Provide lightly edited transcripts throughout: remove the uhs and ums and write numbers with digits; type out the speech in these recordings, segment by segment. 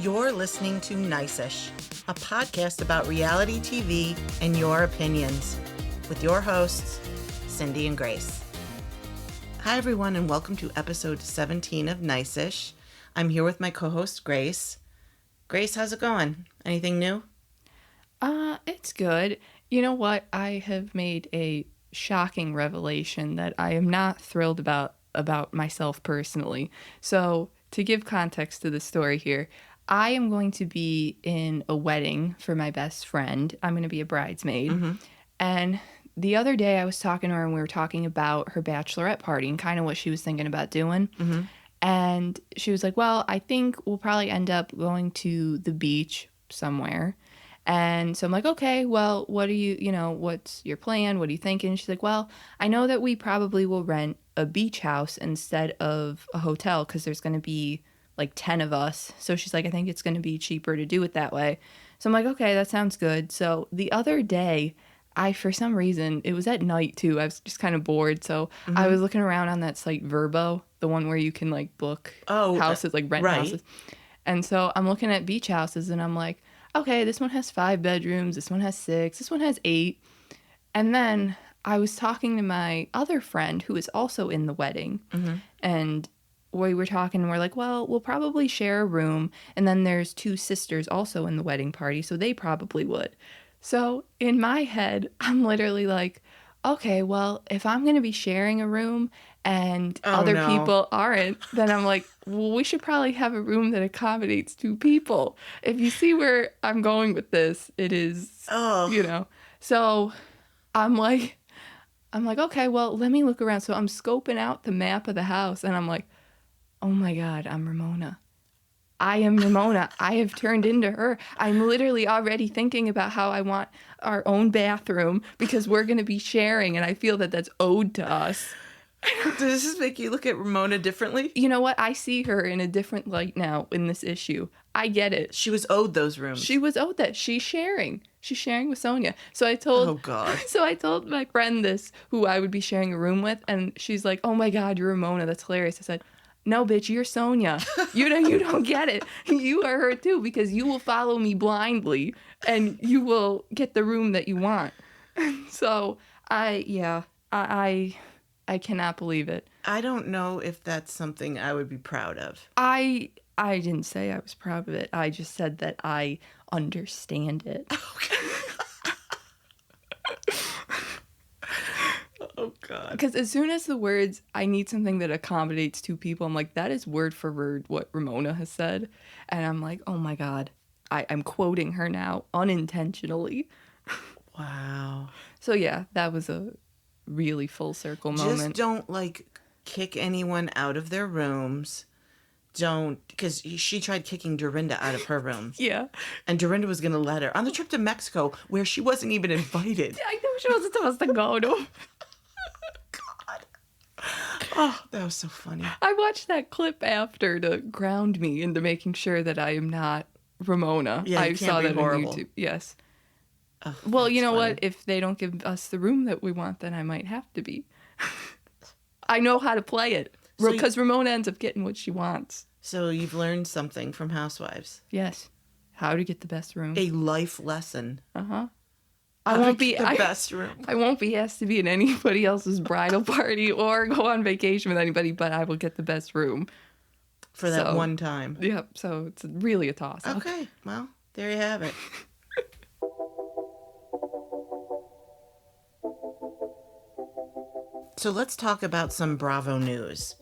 You're listening to Nice-ish, a podcast about reality TV and your opinions, with your hosts, Cindy and Grace. Hi, everyone, and welcome to episode 17 of Nice-ish. I'm here with my co-host, Grace. Grace, how's it going? Anything new? It's good. You know what? I have made a shocking revelation that I am not thrilled about myself personally. So, to give context to the story here, I am going to be in a wedding for my best friend. I'm going to be a bridesmaid. Mm-hmm. And the other day I was talking to her and we were talking about her bachelorette party and kind of what she was thinking about doing. Mm-hmm. And she was like, well, I think we'll probably end up going to the beach somewhere. And so I'm like, okay, well, what are what's your plan? What are you thinking? She's like, well, I know that we probably will rent a beach house instead of a hotel because there's going to be like 10 of us. So she's like, I think it's going to be cheaper to do it that way. So I'm like, okay, that sounds good. So the other day, for some reason, it was at night too. I was just kind of bored. So I was looking around on that site Vrbo, the one where you can like book houses, like rent houses. And so I'm looking at beach houses and I'm like, okay, this one has 5 bedrooms. This one has 6. This one has 8. And then I was talking to my other friend who is also in the wedding. Mm-hmm. And we were talking and we're like, well, we'll probably share a room. And then there's 2 sisters also in the wedding party. So they probably would. So in my head, I'm literally like, okay, well, if I'm going to be sharing a room and people aren't, then I'm like, well, we should probably have a room that accommodates 2 people. If you see where I'm going with this, it is, So I'm like, okay, well, let me look around. So I'm scoping out the map of the house and I'm like, oh my God, I'm Ramona. I am Ramona. I have turned into her. I'm literally already thinking about how I want our own bathroom because we're going to be sharing, and I feel that that's owed to us. Does this make you look at Ramona differently? You know what? I see her in a different light now in this issue. I get it. She was owed those rooms. She was owed that. She's sharing. She's sharing with Sonia. So I told Oh, God. So I told my friend this, who I would be sharing a room with, and she's like, oh my God, you're Ramona. That's hilarious. I said, no, bitch, you're Sonia. You don't get it. You are her too because you will follow me blindly and you will get the room that you want. So I cannot believe it. I don't know if that's something I would be proud of. I didn't say I was proud of it. I just said that I understand it. Okay. Oh, God. Because as soon as the words, I need something that accommodates 2 people, I'm like, that is word for word what Ramona has said. And I'm like, oh my God, I'm quoting her now unintentionally. Wow. So yeah, that was a really full circle moment. Just don't kick anyone out of their rooms. Don't, because she tried kicking Dorinda out of her room. Yeah. And Dorinda was going to let her on the trip to Mexico where she wasn't even invited. I know she wasn't supposed to go to. Oh, that was so funny. I watched that clip after to ground me into making sure that I am not Ramona. Yeah, I saw that horrible. on YouTube. Yes. Oh, well, you know funny. what? If they don't give us the room that we want, then I might have to be. I know how to play it. Because Ramona ends up getting what she wants. So you've learned something from Housewives. Yes. How to get the best room. A life lesson. Uh-huh. I won't be the best room. I won't be asked to be in anybody else's bridal party or go on vacation with anybody, but I will get the best room. For that one time. Yep. So it's really a toss-up. Okay. Well, there you have it. So let's talk about some Bravo news.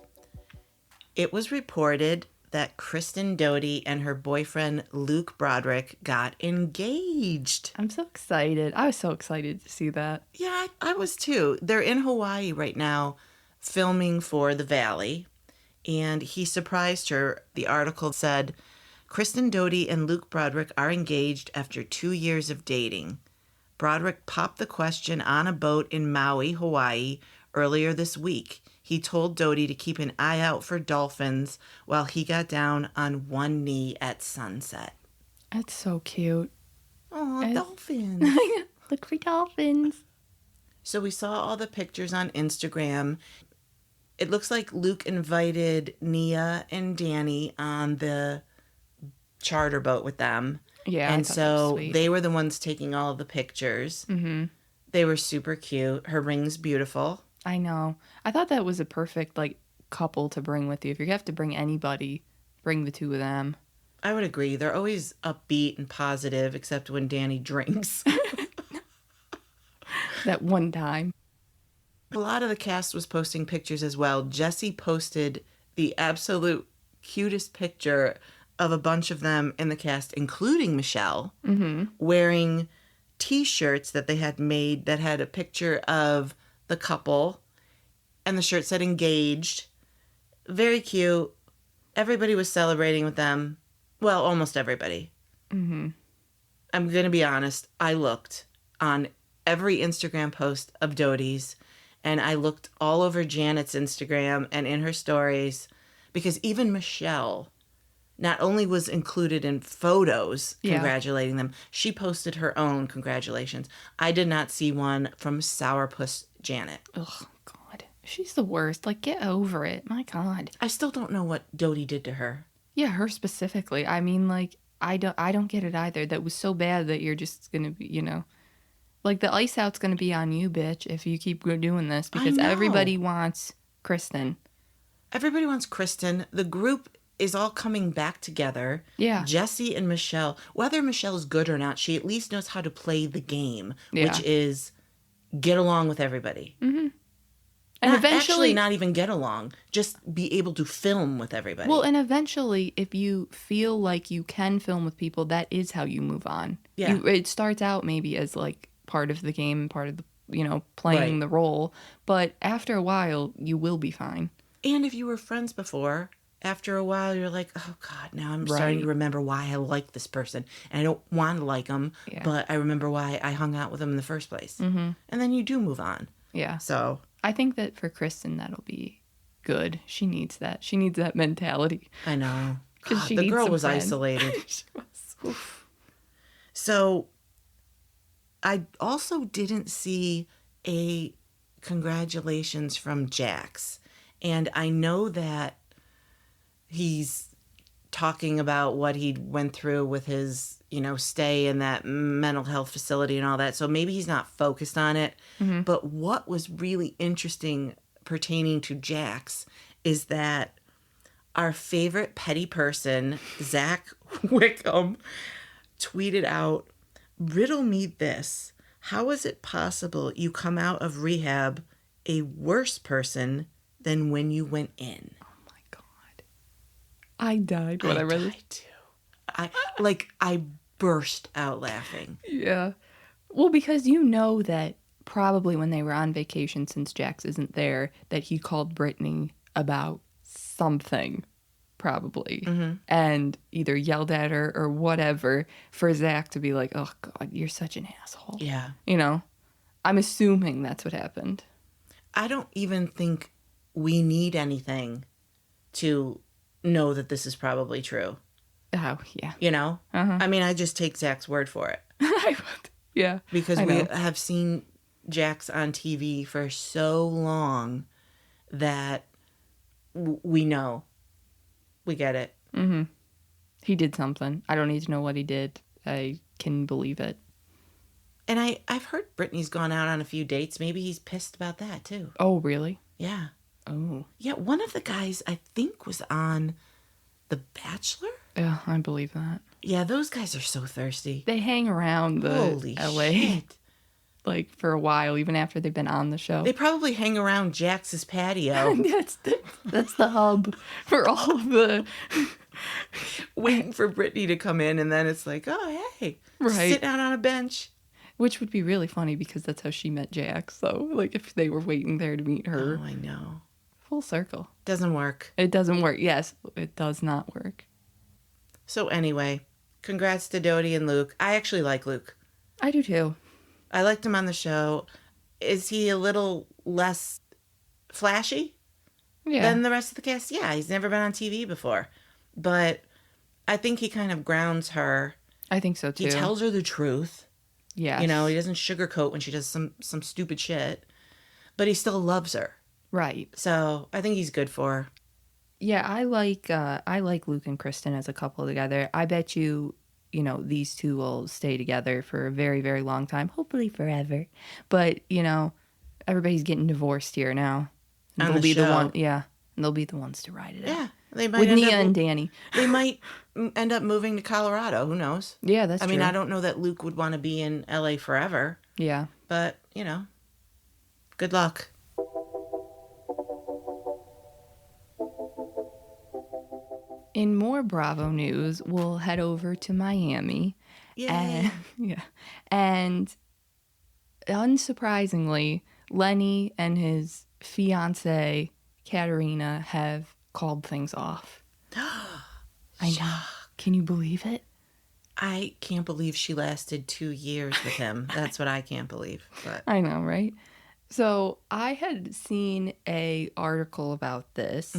It was reported that Kristen Doute and her boyfriend Luke Broderick got engaged. I'm so excited. I was so excited to see that. Yeah, I was too. They're in Hawaii right now filming for The Valley, and he surprised her. The article said, Kristen Doute and Luke Broderick are engaged after 2 years of dating. Broderick popped the question on a boat in Maui, Hawaii, earlier this week. He told Doute to keep an eye out for dolphins while he got down on one knee at sunset. That's so cute. Oh, dolphins. Look for dolphins. So we saw all the pictures on Instagram. It looks like Luke invited Nia and Danny on the charter boat with them. Yeah, I And thought that was so sweet. they were the ones taking all of the pictures. Mm-hmm. They were super cute. Her ring's beautiful. I know. I thought that was a perfect, like, couple to bring with you. If you have to bring anybody, bring the two of them. I would agree. They're always upbeat and positive, except when Danny drinks. That one time. A lot of the cast was posting pictures as well. Jesse posted the absolute cutest picture of a bunch of them in the cast, including Michelle, wearing T-shirts that they had made that had a picture of the couple, and the shirt said engaged. Very cute. Everybody was celebrating with them. Well, almost everybody. Mm-hmm. I'm going to be honest. I looked on every Instagram post of Doute's, and I looked all over Janet's Instagram and in her stories, because even Michelle not only was included in photos congratulating them, she posted her own congratulations. I did not see one from Sourpuss Janet. Ugh, God. She's the worst. Like, get over it. My God. I still don't know what Doute did to her. Yeah, her specifically. I mean, like, I don't get it either. That was so bad that you're just gonna be, you know, like, the ice out's gonna be on you, bitch, if you keep doing this, because everybody wants Kristen. Everybody wants Kristen. The group is all coming back together. Yeah. Jesse and Michelle, whether Michelle's good or not, she at least knows how to play the game, which is get along with everybody. Mm-hmm. And eventually, not even get along, just be able to film with everybody. Well, and eventually, if you feel like you can film with people, that is how you move on. Yeah. It starts out maybe as like part of the game, part of the, you know, playing the role, but after a while, you will be fine. And if you were friends before, after a while, you're like, oh God, now I'm starting to remember why I like this person. And I don't want to like them, but I remember why I hung out with them in the first place. Mm-hmm. And then you do move on. Yeah. So I think that for Kristen, that'll be good. She needs that. She needs that mentality. I know. God, the girl was isolated. She was. Oof. So I also didn't see a congratulations from Jax. And I know that he's talking about what he went through with his, you know, stay in that mental health facility and all that. So maybe he's not focused on it. Mm-hmm. But what was really interesting pertaining to Jax is that our favorite petty person, Zach Wickham, tweeted out, "Riddle me this. How is it possible you come out of rehab a worse person than when you went in?" I died when I read it. I burst out laughing. Yeah. Well, because you know that probably when they were on vacation, since Jax isn't there, that he called Brittany about something, probably, and either yelled at her or whatever, for Zach to be like, oh, God, you're such an asshole. Yeah. You know? I'm assuming that's what happened. I don't even think we need anything to know that this is probably true. Oh, yeah. You know? Uh-huh. I mean, I just take Zach's word for it. Yeah. Because we have seen Jax on TV for so long that we know. We get it. Mm-hmm. He did something. I don't need to know what he did. I can believe it. And I've heard Brittany's gone out on a few dates. Maybe he's pissed about that, too. Oh, really? Yeah. Oh. Yeah, one of the guys, I think, was on The Bachelor? Yeah, I believe that. Yeah, those guys are so thirsty. They hang around the Holy LA shit. like for a while, even after they've been on the show. They probably hang around Jax's patio. that's the hub for all of the waiting for Brittany to come in, and then it's like, oh, hey, sit down on a bench. Which would be really funny because that's how she met Jax. So, like, if they were waiting there to meet her. Oh, I know. Full circle. Doesn't work. It doesn't work. Yes, it does not work. So anyway, congrats to Doute and Luke. I actually like Luke. I do too. I liked him on the show. Is he a little less flashy than the rest of the cast? Yeah, he's never been on TV before. But I think he kind of grounds her. I think so too. He tells her the truth. Yeah. You know, he doesn't sugarcoat when she does some stupid shit. But he still loves her. Right. So I think he's good for her. Yeah, I like Luke and Kristen as a couple together. I bet you, these two will stay together for a very, very long time, hopefully forever. But, everybody's getting divorced here now. And On they'll the be the one, show. yeah, and they'll be the ones to ride it out. Yeah, they might With end Nia up. and Danny. They might end up moving to Colorado. Who knows? Yeah, that's I mean, true. I don't know that Luke would want to be in LA forever, Yeah. but good luck. In more Bravo news, we'll head over to Miami. Yay! And yeah. And unsurprisingly, Lenny and his fiance Katherina have called things off. I know. Can you believe it? I can't believe she lasted 2 years with him. That's what I can't believe. But I know, right? So I had seen a article about this,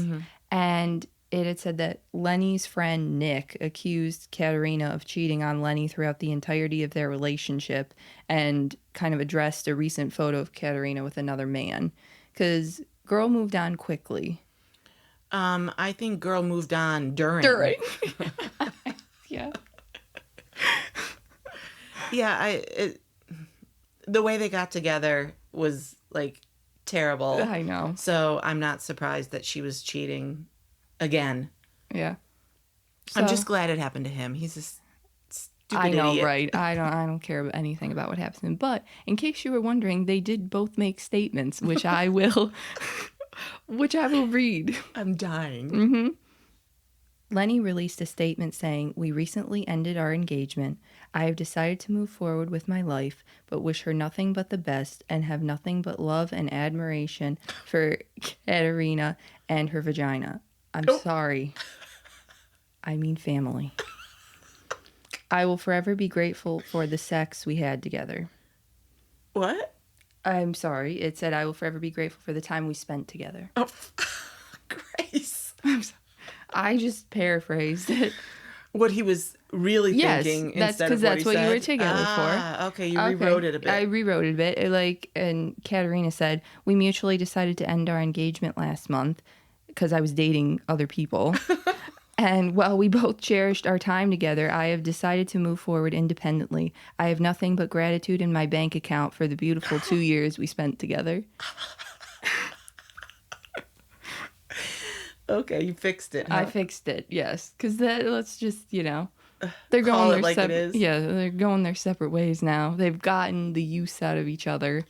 and it had said that Lenny's friend Nick accused Katherina of cheating on Lenny throughout the entirety of their relationship, and kind of addressed a recent photo of Katherina with another man, because girl moved on quickly. I think girl moved on during. Yeah. Yeah, the way they got together was like terrible. I know. So I'm not surprised that she was cheating again. Yeah. I'm So- just glad it happened to him. He's a stupid I know, idiot. right? I don't care about anything about what happens to him. But in case you were wondering, they did both make statements, which I will read. I'm dying. Mm-hmm. Lenny released a statement saying, "We recently ended our engagement. I have decided to move forward with my life, but wish her nothing but the best and have nothing but love and admiration for Katherina and her vagina. I'm sorry. I mean family. I will forever be grateful for the sex we had together." What? I'm sorry. It said, "I will forever be grateful for the time we spent together." Oh, Grace. I just paraphrased it. What he was really thinking that's instead of because that's what you he were said? together for. Okay, you rewrote it a bit. I rewrote it a bit. And Katherina said, "We mutually decided to end our engagement last month because I was dating other people. And while we both cherished our time together, I have decided to move forward independently. I have nothing but gratitude in my bank account for the beautiful 2 years we spent together." Okay, you fixed it. Huh? I fixed it, yes. Because let's just, they're Call going it their like it separate. is. Yeah, they're going their separate ways now. They've gotten the use out of each other.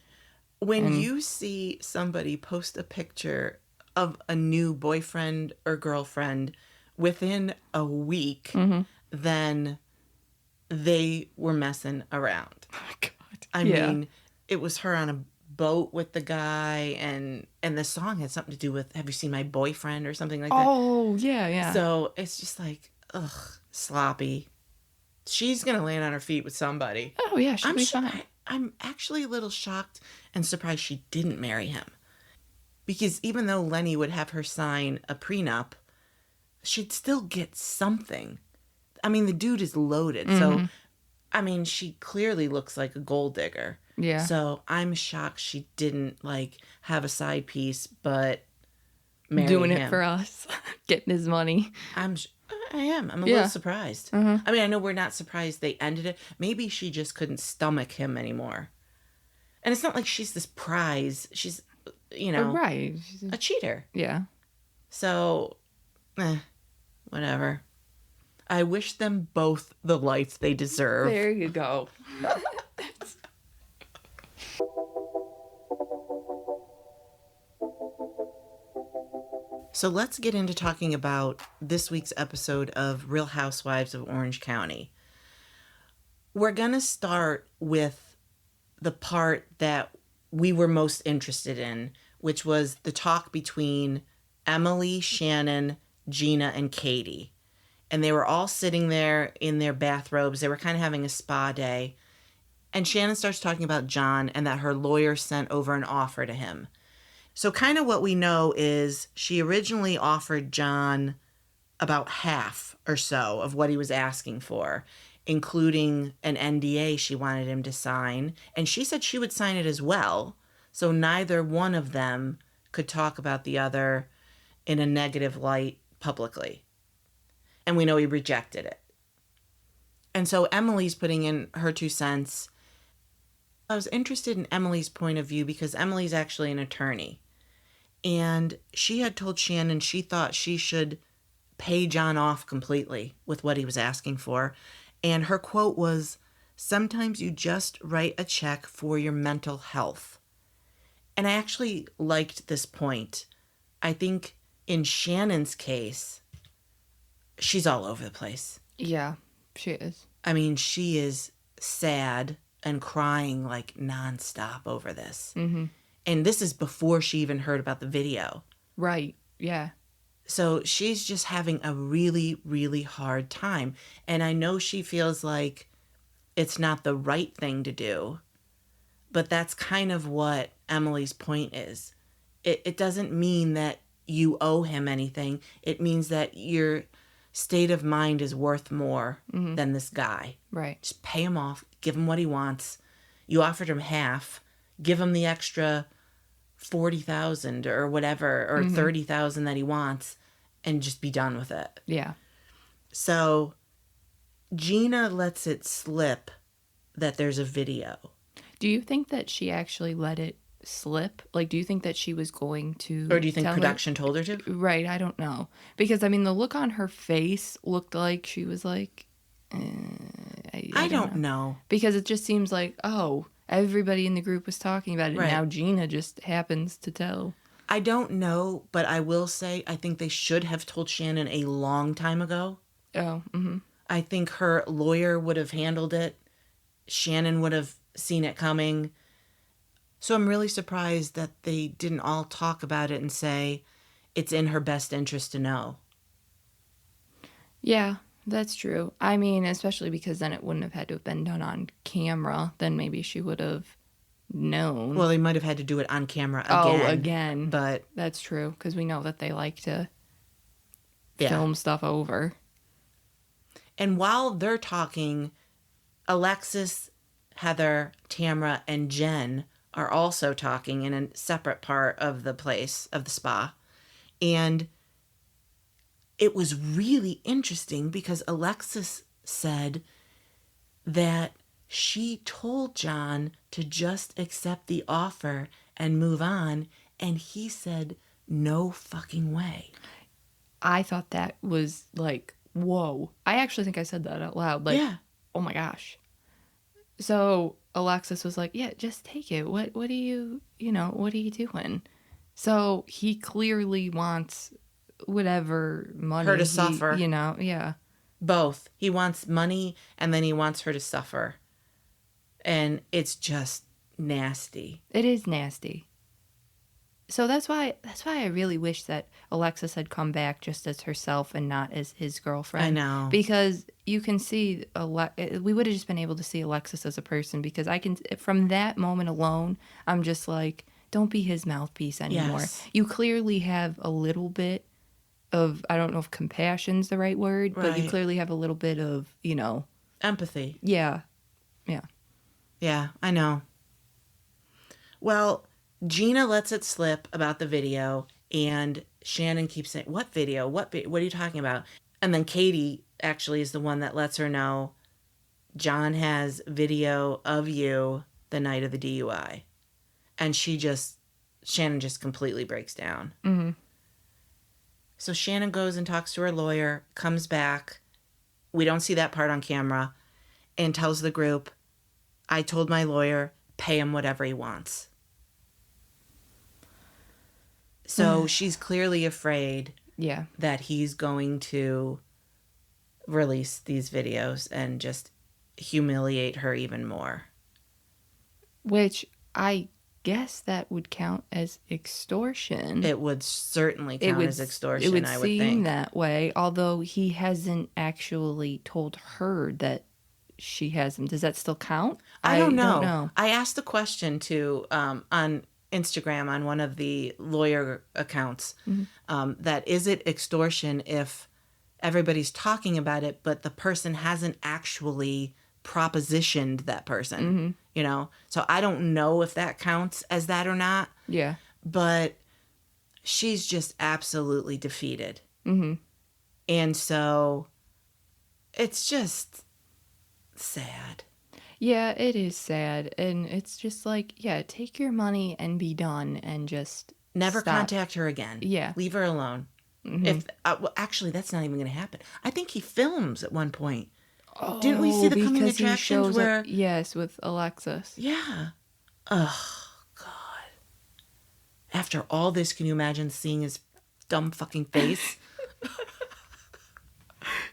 When you see somebody post a picture of a new boyfriend or girlfriend within a week, then they were messing around. Oh my God. I mean, it was her on a boat with the guy, and the song had something to do with "Have you seen my boyfriend?" or something like that. Oh, yeah. So it's just like, ugh, sloppy. She's gonna land on her feet with somebody. Oh, yeah, she'll be fine. I'm actually a little shocked and surprised she didn't marry him. Because even though Lenny would have her sign a prenup, she'd still get something. I mean, the dude is loaded. So, I mean, she clearly looks like a gold digger. Yeah. So I'm shocked she didn't, have a side piece, but marry Doing him. it for us. Getting his money. I am. I'm a little surprised. I mean, I know we're not surprised they ended it. Maybe she just couldn't stomach him anymore. And it's not like she's this prize. She's, Right. a cheater. Yeah. So, whatever. I wish them both the life they deserve. There you go. So let's get into talking about this week's episode of Real Housewives of Orange County. We're going to start with the part that we were most interested in, which was the talk between Emily, Shannon, Gina, and Katie. And they were all sitting there in their bathrobes. They were kind of having a spa day. And Shannon starts talking about John and that her lawyer sent over an offer to him. So kind of what we know is she originally offered John about half or so of what he was asking for, including an NDA she wanted him to sign. And she said she would sign it as well. So neither one of them could talk about the other. in a negative light publicly. And we know he rejected it. And so Emily's putting in her 2 cents. I was interested in Emily's point of view because Emily's actually an attorney. And she had told Shannon she thought she should pay John off completely with what he was asking for. And her quote was, "Sometimes you just write a check for your mental health." And I actually liked this point. I think in Shannon's case, she's all over the place. Yeah, she is. I mean, she is sad and crying like nonstop over this. Mm-hmm. And this is before she even heard about the video. Right, yeah. So she's just having a really, really hard time. And I know she feels like it's not the right thing to do, but that's kind of what Emily's point is. It doesn't mean that you owe him anything. It means that your state of mind is worth more than this guy. Right. Just pay him off. Give him what he wants. You offered him half. Give him the extra 40,000 or whatever, or 30,000 that he wants, and just be done with it. Yeah. So Gina lets it slip that there's a video. Do you think that she actually let it slip? Like, do you think that she was going to... Or do you think tell production told her to? Right, I don't know. Because, I mean, the look on her face looked like she was like... I don't know. Because it just seems like, oh, everybody in the group was talking about it, Right. and now Gina just happens to tell. I don't know, but I will say I think they should have told Shannon a long time ago. Oh, mm-hmm. I think her lawyer would have handled it. Shannon would have seen it coming. So I'm really surprised that they didn't all talk about it and say it's in her best interest to know. Yeah, that's true. I mean, especially because then it wouldn't have had to have been done on camera. Then maybe she would have known. Well, they might have had to do it on camera again. Oh, again. But that's true, because we know that they like to yeah. film stuff over. And while they're talking, Alexis, Heather, Tamra, and Jen are also talking in a separate part of the place, of the spa. And it was really interesting because Alexis said that she told John to just accept the offer and move on. And he said, no fucking way. I thought that was like, whoa. I actually think I said that out loud. Like, yeah. Oh my gosh. So Alexis was like, yeah, just take it. What are you doing? So he clearly wants whatever money. Her to suffer. Yeah. Both. He wants money and then he wants her to suffer. And it's just nasty. It is nasty. So that's why I really wish that Alexis had come back just as herself and not as his girlfriend. I know. Because you can see, we would have just been able to see Alexis as a person, because from that moment alone, I'm just like, don't be his mouthpiece anymore. Yes. You clearly have a little bit of, I don't know if compassion's the right word, but you Right. clearly have a little bit of, Empathy. Yeah. Yeah, I know. Well, Gina lets it slip about the video, and Shannon keeps saying, what video? What are you talking about? And then Katie actually is the one that lets her know John has video of you the night of the DUI. And Shannon just completely breaks down. Mm-hmm. So Shannon goes and talks to her lawyer, comes back. We don't see that part on camera, and tells the group, I told my lawyer, pay him whatever he wants. So she's clearly afraid that he's going to release these videos and just humiliate her even more. Which I guess that would count as extortion. It would certainly count as extortion, I would think. It would seem that way, although he hasn't actually told her that she has him. Does that still count? I don't know. I asked the question to on Instagram on one of the lawyer accounts, that is it extortion if everybody's talking about it, but the person hasn't actually propositioned that person, So I don't know if that counts as that or not. Yeah. But she's just absolutely defeated. Mm-hmm. And so it's just sad. Yeah, it is sad. And it's just like, yeah, take your money and be done and just Never stop. contact her again. Yeah. Leave her alone. Mm-hmm. If well, actually, that's not even going to happen. I think he films at one point. Oh, Didn't we see the coming because he attractions shows where? up, yes, with Alexis. Yeah. Oh God. After all this, can you imagine seeing his dumb fucking face?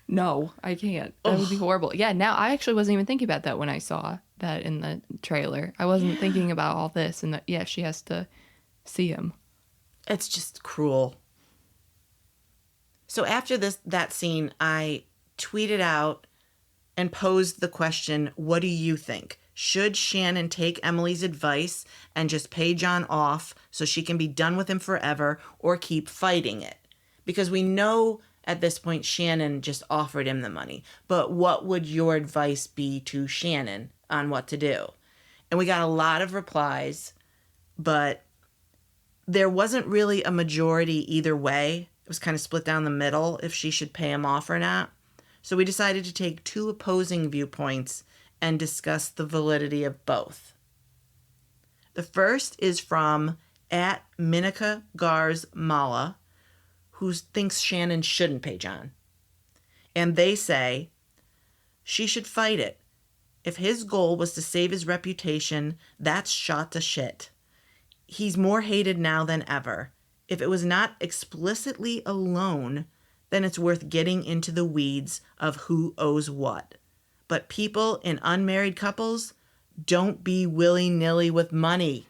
No, I can't. That would be horrible. Yeah, now I actually wasn't even thinking about that when I saw that in the trailer. I wasn't thinking about all this and that, yeah, she has to see him. It's just cruel. So after that scene, I tweeted out and posed the question, what do you think? Should Shannon take Emily's advice and just pay John off so she can be done with him forever, or keep fighting it? Because we know at this point Shannon just offered him the money. But what would your advice be to Shannon on what to do? And we got a lot of replies, but there wasn't really a majority either way. It was kind of split down the middle if she should pay him off or not. So we decided to take two opposing viewpoints and discuss the validity of both. The first is from @Minika Gars Mala, who thinks Shannon shouldn't pay John. And they say she should fight it. If his goal was to save his reputation, that's shot to shit. He's more hated now than ever. If it was not explicitly a loan, then it's worth getting into the weeds of who owes what. But people in unmarried couples, don't be willy-nilly with money.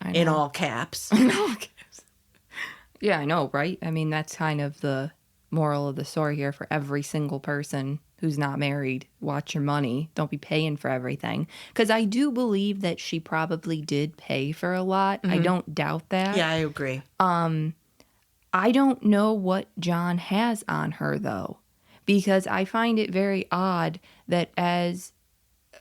I know. In all caps. In all caps. Yeah, I know, right? I mean, that's kind of the moral of the story here for every single person who's not married. Watch your money. Don't be paying for everything. Because I do believe that she probably did pay for a lot. I don't doubt that. Yeah, I agree. I don't know what John has on her, though, because I find it very odd that as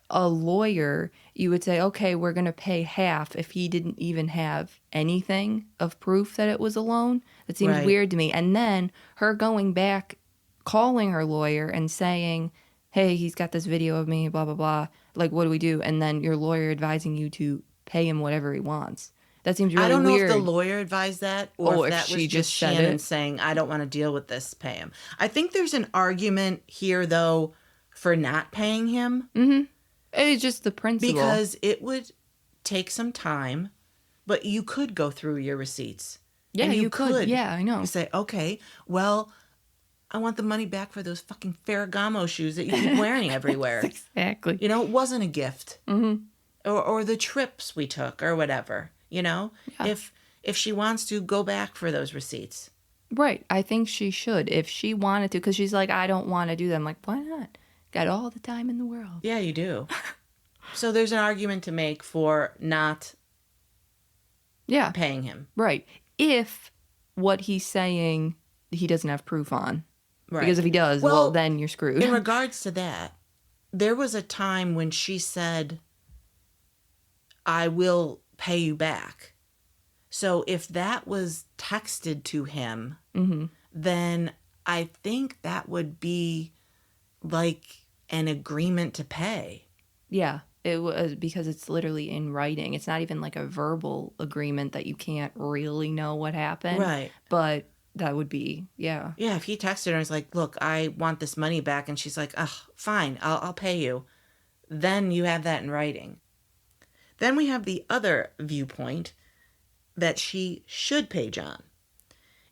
a lawyer, you would say, okay, we're going to pay half if he didn't even have anything of proof that it was a loan. That seems Right. weird to me. And then her going back, calling her lawyer and saying, hey, he's got this video of me, blah, blah, blah. Like, what do we do? And then your lawyer advising you to pay him whatever he wants. That seems really weird. I don't know if the lawyer advised that or if that she was just said Shannon it. saying, I don't want to deal with this, pay him. I think there's an argument here, though, for not paying him. Mm-hmm. It's just the principle. Because it would take some time, but you could go through your receipts. Yeah, and you could. Yeah, I know. You say, okay, well, I want the money back for those fucking Ferragamo shoes that you keep wearing everywhere. Exactly. You know, it wasn't a gift. Mm-hmm. Or the trips we took or whatever, you know? Yeah. If she wants to, go back for those receipts. Right. I think she should. If she wanted to, because she's like, I don't want to do that. I'm like, why not? Got all the time in the world. Yeah, you do. So there's an argument to make for not paying him. Right. If what he's saying he doesn't have proof on. Right. Because if he does, well, then you're screwed. In regards to that, there was a time when she said, I will pay you back. So if that was texted to him, then I think that would be like an agreement to pay. Yeah, it was because it's literally in writing. It's not even like a verbal agreement that you can't really know what happened. Right. But that would be, yeah. Yeah, if he texted her and was like, look, I want this money back, and she's like, oh, fine, I'll pay you. Then you have that in writing. Then we have the other viewpoint that she should pay John.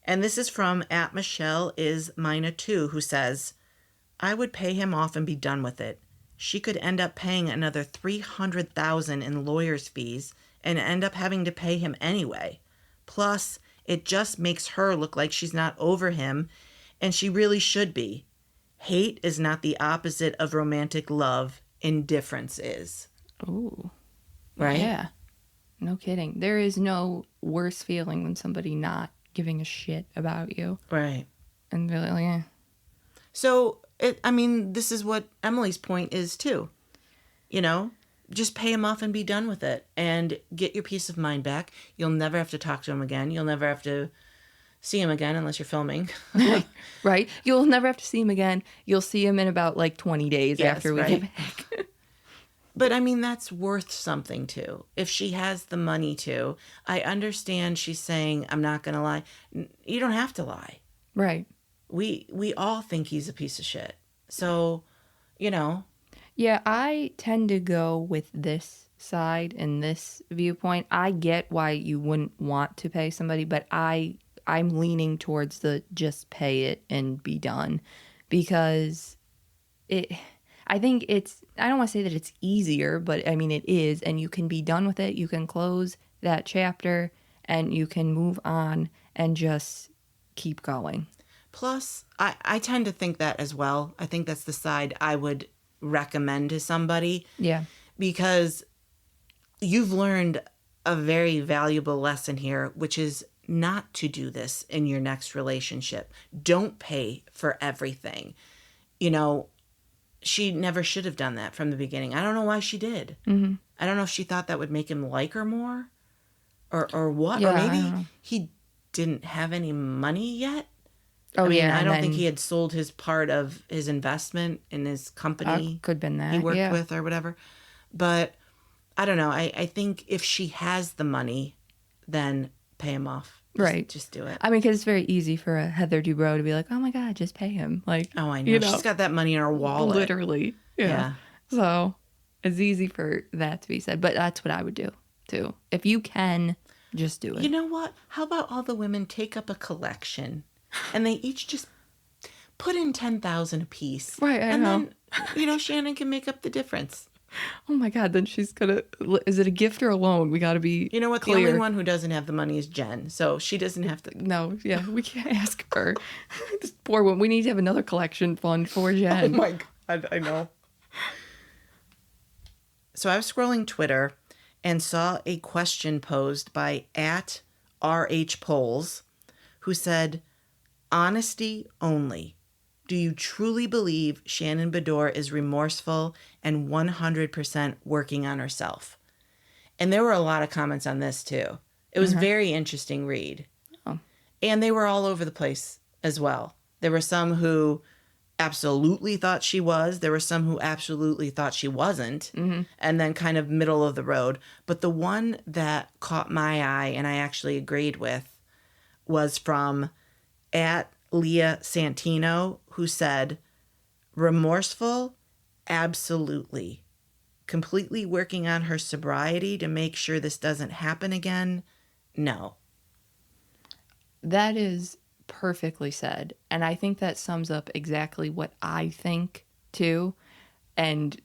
And this is from @MichelleIsMina2, who says, I would pay him off and be done with it. She could end up paying another $300,000 in lawyer's fees and end up having to pay him anyway. Plus, it just makes her look like she's not over him, and she really should be. Hate is not the opposite of romantic love. Indifference is. Ooh. Right? Yeah. No kidding. There is no worse feeling than somebody not giving a shit about you. Right. And really, like, eh. So, this is what Emily's point is, too. You know, just pay him off and be done with it and get your peace of mind back. You'll never have to talk to him again. You'll never have to see him again unless you're filming. Right. You'll never have to see him again. You'll see him in about like 20 days after we get back. But I mean, that's worth something too. If she has the money to, I understand she's saying, I'm not going to lie. You don't have to lie. Right. We all think he's a piece of shit. So, you know. Yeah, I tend to go with this side and this viewpoint. I get why you wouldn't want to pay somebody, but I'm leaning towards the just pay it and be done, because I think I don't want to say that it's easier, but I mean it is, and you can be done with it. You can close that chapter and you can move on and just keep going. Plus, I tend to think that as well. I think that's the side I would recommend to somebody. Yeah. Because you've learned a very valuable lesson here, which is not to do this in your next relationship. Don't pay for everything. You know, she never should have done that from the beginning. I don't know why she did. Mm-hmm. I don't know if she thought that would make him like her more or what. Yeah, or maybe he didn't have any money yet. Oh, I mean, yeah. I don't think he had sold his part of his investment in his company. Could have been that. He worked with or whatever. But I don't know. I think if she has the money, then pay him off. Right. Just do it. I mean, because it's very easy for a Heather Dubrow to be like, oh my God, just pay him. Like, oh, I know. She's got that money in her wallet. Literally. Yeah. So it's easy for that to be said. But that's what I would do, too. If you can, just do it. You know what? How about all the women take up a collection and they each just put in $10,000 apiece. Right, I know. Then, Shannon can make up the difference. Oh my God, then she's gonna, is it a gift or a loan? We gotta be You know what? clear. The only one who doesn't have the money is Jen. So she doesn't have to. No, yeah, we can't ask her. This poor one. We need to have another collection fund for Jen. Oh my God, I know. So I was scrolling Twitter and saw a question posed by @RHPolls, who said, honesty only. Do you truly believe Shannon Bedore is remorseful and 100% working on herself? And there were a lot of comments on this too. It was very interesting read. Oh. And they were all over the place as well. There were some who absolutely thought she was. There were some who absolutely thought she wasn't. Mm-hmm. And then kind of middle of the road. But the one that caught my eye and I actually agreed with was from @Leah Santino, who said, remorseful? Absolutely. Completely working on her sobriety to make sure this doesn't happen again? No. That is perfectly said. And I think that sums up exactly what I think, too. And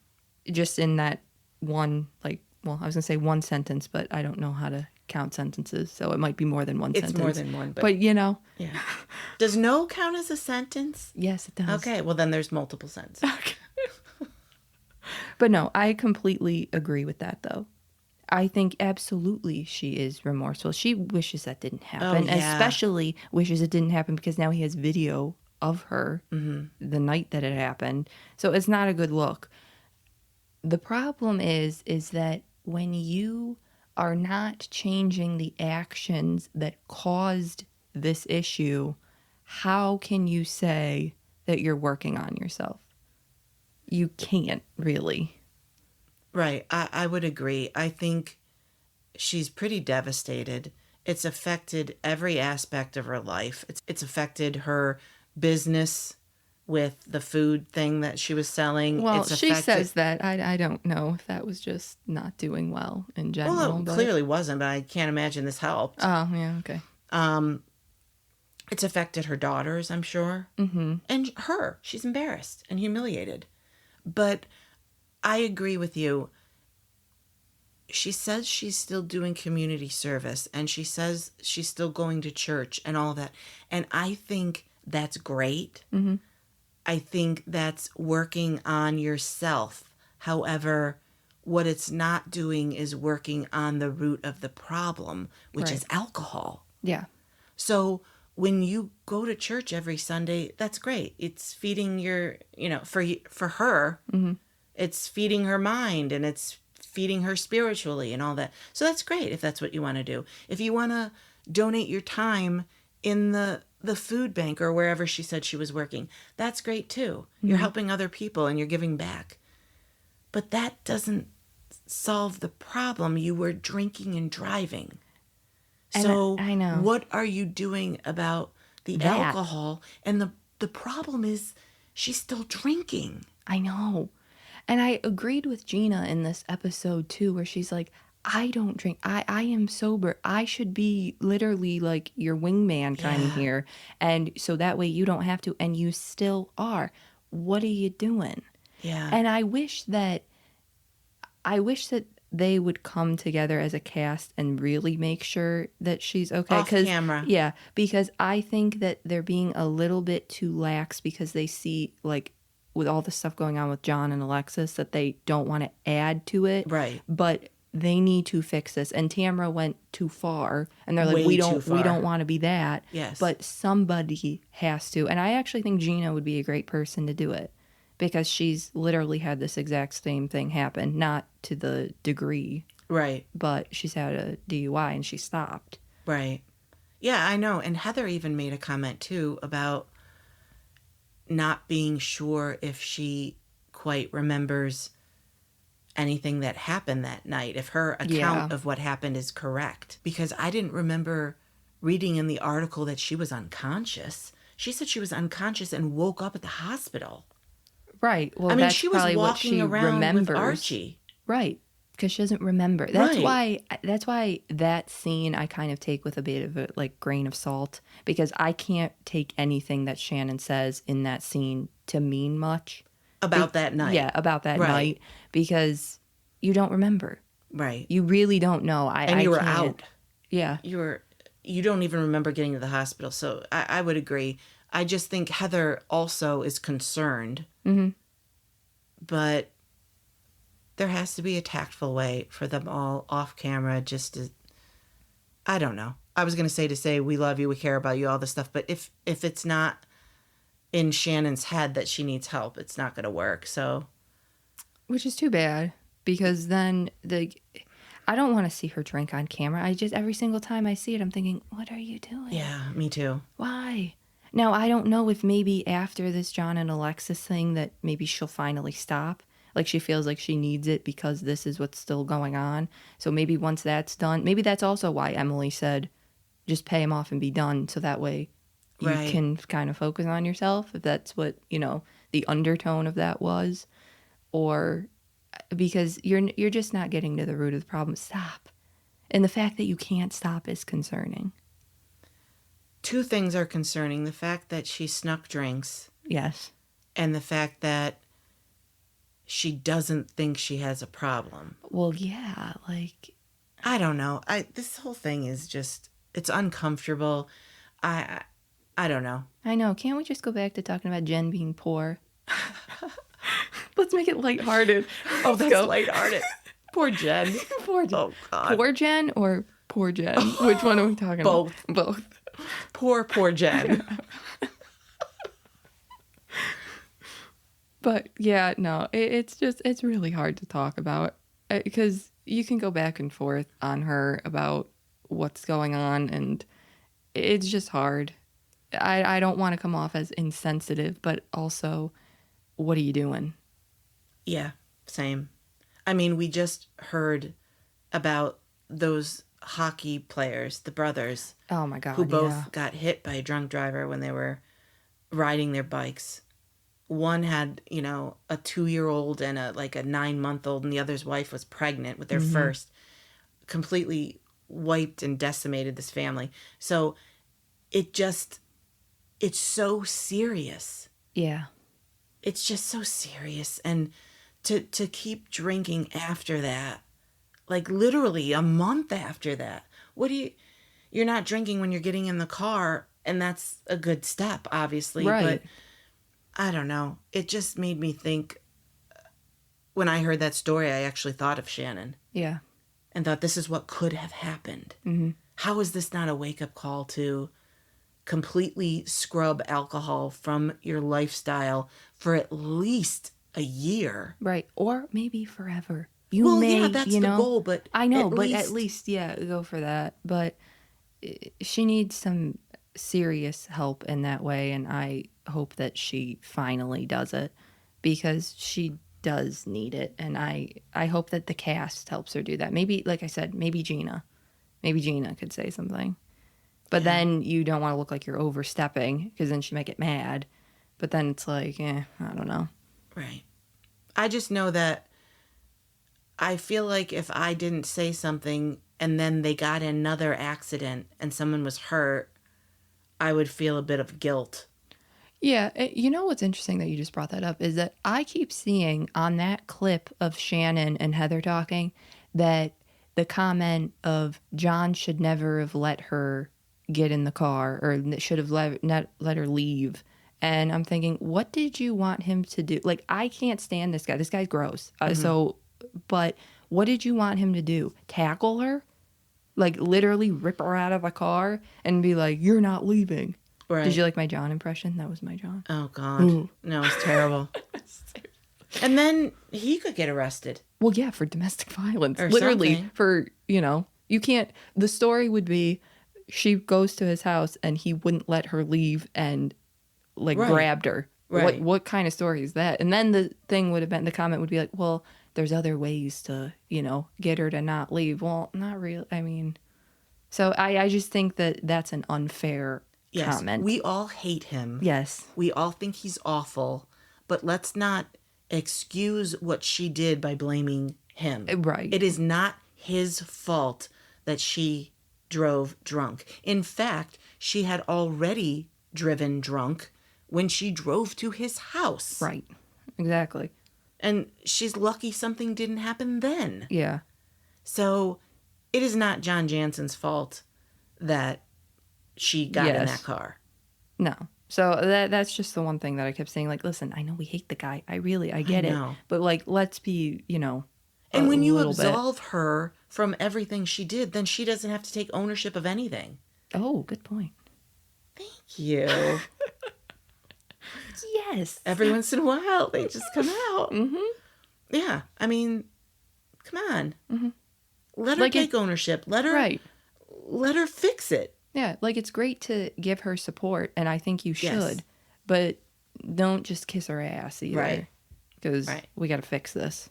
just in that one, I was going to say one sentence, but I don't know how to count sentences, so it might be more than one sentence. It's more than one. But Yeah. Does no count as a sentence? Yes, it does. Okay, well then there's multiple sentences. Okay. But no, I completely agree with that, though. I think absolutely she is remorseful. She wishes that didn't happen, especially wishes it didn't happen because now he has video of her the night that it happened. So it's not a good look. The problem is that when you are not changing the actions that caused this issue, how can you say that you're working on yourself? You can't, really. Right. I would agree. I think she's pretty devastated. It's affected every aspect of her life. It's affected her business with the food thing that she was selling. Well, she says that. I don't know if that was just not doing well in general. Well, it clearly wasn't, but I can't imagine this helped. Oh, yeah, okay. It's affected her daughters, I'm sure. Mm-hmm. And her. She's embarrassed and humiliated. But I agree with you. She says she's still doing community service, and she says she's still going to church and all of that. And I think that's great. Mm-hmm. I think that's working on yourself. However, what it's not doing is working on the root of the problem, which is alcohol. Yeah. So when you go to church every Sunday, that's great. It's feeding your, for her, it's feeding her mind and it's feeding her spiritually and all that. So that's great if that's what you want to do. If you want to donate your time in the food bank or wherever she said she was working, that's great too. You're helping other people and you're giving back. But that doesn't solve the problem. You were drinking and driving. And So I know. what are you doing about the That. alcohol? And the problem is she's still drinking. I know. And I agreed with Gina in this episode too, where she's like, I don't drink. I am sober. I should be literally like your wingman kind of here. And so that way you don't have to, and you still are. What are you doing? Yeah. And I wish that they would come together as a cast and really make sure that she's okay. Off camera. Yeah, because I think that they're being a little bit too lax because they see, like, with all the stuff going on with John and Alexis, that they don't want to add to it. Right. But they need to fix this. And Tamara went too far, and they're like, Way we too far. don't want to be that. Yes. But somebody has to. And I actually think Gina would be a great person to do it, because she's literally had this exact same thing happen, not to the degree, Right. but she's had a DUI and she stopped. Right. Yeah, I know. And Heather even made a comment too about not being sure if she quite remembers anything that happened that night, if her account of what happened is correct. Because I didn't remember reading in the article that she was unconscious. She said she was unconscious and woke up at the hospital. Right. Well, I mean, that's she was probably what walking she around remembers. with Archie. Right. Because she doesn't remember. That's Right. why that scene I kind of take with a bit of a like grain of salt, because I can't take anything that Shannon says in that scene to mean much. About that night. Yeah, about that Right. night, because you don't remember. Right. You really don't know. And you were out. Yeah. You don't even remember getting to the hospital. So I would agree. I just think Heather also is concerned. Mm-hmm. But there has to be a tactful way for them all off camera just to, I don't know. I was going to say, we love you, we care about you, all this stuff. But if it's not in Shannon's head that she needs help, it's not going to work. So, Which is too bad, because then I don't want to see her drink on camera. I just, every single time I see it, I'm thinking, what are you doing? yeah, me too. Why? Now, I don't know if maybe after this John and Alexis thing that maybe she'll finally stop. Like, she feels like she needs it because this is what's still going on. So maybe once that's done, maybe that's also why Emily said, just pay him off and be done. So that way you Right. can kind of focus on yourself, if that's what, the undertone of that was. Or because you're just not getting to the root of the problem. Stop. And the fact that you can't stop is concerning. Two things are concerning. The fact that she snuck drinks Yes. and the fact that she doesn't think she has a problem. Well, yeah, like, I don't know. This whole thing is just, it's uncomfortable. I don't know. I know. Can't we just go back to talking about Jen being poor? Let's make it lighthearted. Oh, that's lighthearted. Poor Jen. Poor Jen. Oh, God. Poor Jen or poor Jen? Which one are we talking about? Both. Poor Jen. But yeah, no, it's really hard to talk about, because you can go back and forth on her about what's going on, and it's just hard. I don't want to come off as insensitive, but also, what are you doing? Yeah, same. I mean, we just heard about those hockey players, the brothers, Oh my God, who both yeah. got hit by a drunk driver when they were riding their bikes. One had, a 2-year-old and a 9-month-old, and the other's wife was pregnant with their first. Completely wiped and decimated this family. So it's so serious. Yeah. It's just so serious. And to keep drinking after that, like literally a month after that, you're not drinking when you're getting in the car, and that's a good step, obviously. Right. But I don't know. It just made me think, when I heard that story, I actually thought of Shannon Yeah. and thought, this is what could have happened. Mm-hmm. How is this not a wake-up call to completely scrub alcohol from your lifestyle for at least a year? Right. Or maybe forever. Well, yeah, that's the goal, but I know, at but least, at least, yeah, go for that. But she needs some serious help in that way, and I hope that she finally does it because she does need it, and I hope that the cast helps her do that. Maybe, like I said, maybe Gina could say something, but then you don't want to look like you're overstepping because then she might get mad. But then it's like, I don't know. right. I just know that I feel like if I didn't say something and then they got in another accident and someone was hurt, I would feel a bit of guilt. Yeah, you know what's interesting that you just brought that up is that I keep seeing on that clip of Shannon and Heather talking that the comment of John should never have let her get in the car or should have not let her leave. And I'm thinking, what did you want him to do? Like, I can't stand this guy. This guy's gross. But what did you want him to do? Tackle her? Like, literally rip her out of a car and be like, you're not leaving. Right. Did you like my John impression? That was my John. Oh, God. Ooh. No, it's terrible. And then he could get arrested. Well, yeah, for domestic violence. Or Literally, something. for, you can't. The story would be she goes to his house and he wouldn't let her leave and, like, Right. grabbed her. Right. What kind of story is that? And then the comment would be like, well, there's other ways to, get her to not leave. Well, not really. I mean, so I just think that that's an unfair comment. We all hate him. Yes. We all think he's awful, but let's not excuse what she did by blaming him. Right. It is not his fault that she drove drunk. In fact, she had already driven drunk when she drove to his house. Right. Exactly. And she's lucky something didn't happen then. Yeah. So it is not John Jansen's fault that she got in that car. No. So that's just the one thing that I kept saying. Like, listen, I know we hate the guy. I get it. But, like, let's be, and when you absolve her from everything she did, then she doesn't have to take ownership of anything. Oh, good point. Thank you. Yes. Every once in a while, they just come out. Mm-hmm. Yeah. I mean, come on. Mm-hmm. Let her take ownership. Let her fix it. Yeah. Like, it's great to give her support, and I think you should. Yes. But don't just kiss her ass either. Right. Because we got to fix this.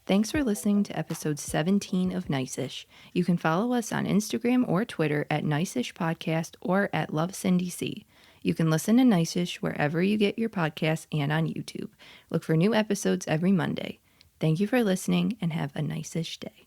Thanks for listening to episode 17 of Nice-ish. You can follow us on Instagram or Twitter at Nice-ish Podcast or at LoveCindyC. You can listen to Nice-ish wherever you get your podcasts and on YouTube. Look for new episodes every Monday. Thank you for listening and have a nice-ish day.